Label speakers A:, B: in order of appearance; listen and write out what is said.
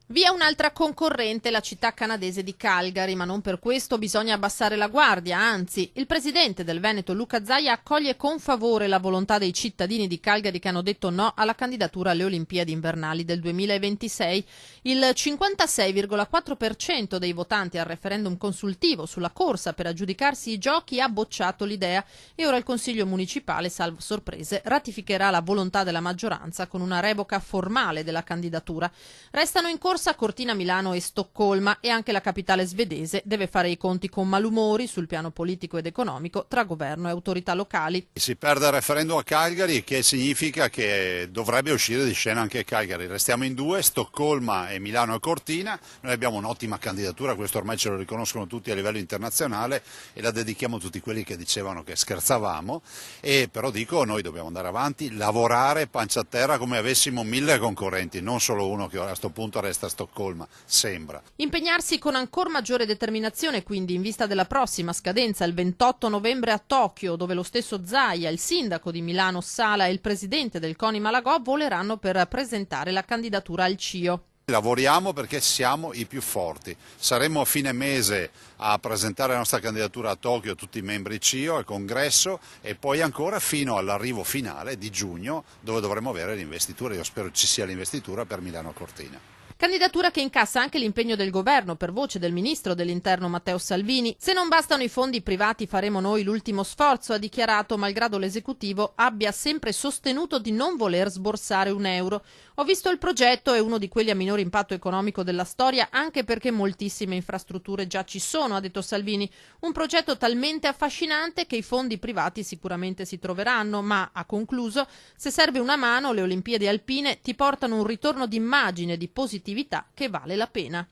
A: Via un'altra concorrente, la città canadese di Calgary, ma non per questo bisogna abbassare la guardia, anzi, il presidente del Veneto Luca Zaia accoglie con favore la volontà dei cittadini di Calgary che hanno detto no alla candidatura alle Olimpiadi invernali del 2026. Il 56,4% dei votanti al referendum consultivo sulla corsa per aggiudicarsi i giochi ha bocciato l'idea e ora il Consiglio municipale, salvo sorprese, ratificherà la volontà della maggioranza con una revoca formale della candidatura. Restano in corsa Cortina, Milano e Stoccolma e anche la capitale svedese deve fare i conti con malumori sul piano politico ed economico tra governo e autorità locali.
B: Si perde il referendum a Calgary, che significa che dovrebbe uscire di scena anche Calgary. Restiamo in due, Stoccolma e Milano e Cortina. Noi abbiamo un'ottima candidatura, questo ormai ce lo riconoscono tutti a livello internazionale e la dedichiamo a tutti quelli che dicevano che scherzavamo. E però dico, noi dobbiamo andare avanti, lavorare pancia a terra come avessimo 1000 concorrenti, non solo uno che a questo punto resta a Stoccolma, sembra.
A: Impegnarsi con ancora maggiore determinazione quindi in vista della prossima scadenza il 28 novembre a Tokyo, dove lo stesso Zaia, il sindaco di Milano Sala e il presidente del CONI Malagò voleranno per presentare la candidatura al CIO.
B: Lavoriamo perché siamo i più forti. Saremo a fine mese a presentare la nostra candidatura a Tokyo, tutti i membri CIO, al congresso e poi ancora fino all'arrivo finale di giugno dove dovremo avere l'investitura. Io spero ci sia l'investitura per Milano Cortina.
A: Candidatura che incassa anche l'impegno del governo per voce del ministro dell'interno Matteo Salvini. Se non bastano i fondi privati faremo noi l'ultimo sforzo, ha dichiarato, malgrado l'esecutivo abbia sempre sostenuto di non voler sborsare un euro. Ho visto il progetto, è uno di quelli a minore impatto economico della storia, anche perché moltissime infrastrutture già ci sono, ha detto Salvini. Un progetto talmente affascinante che i fondi privati sicuramente si troveranno, ma, ha concluso, se serve una mano, le Olimpiadi alpine ti portano un ritorno d'immagine, di positività che vale la pena.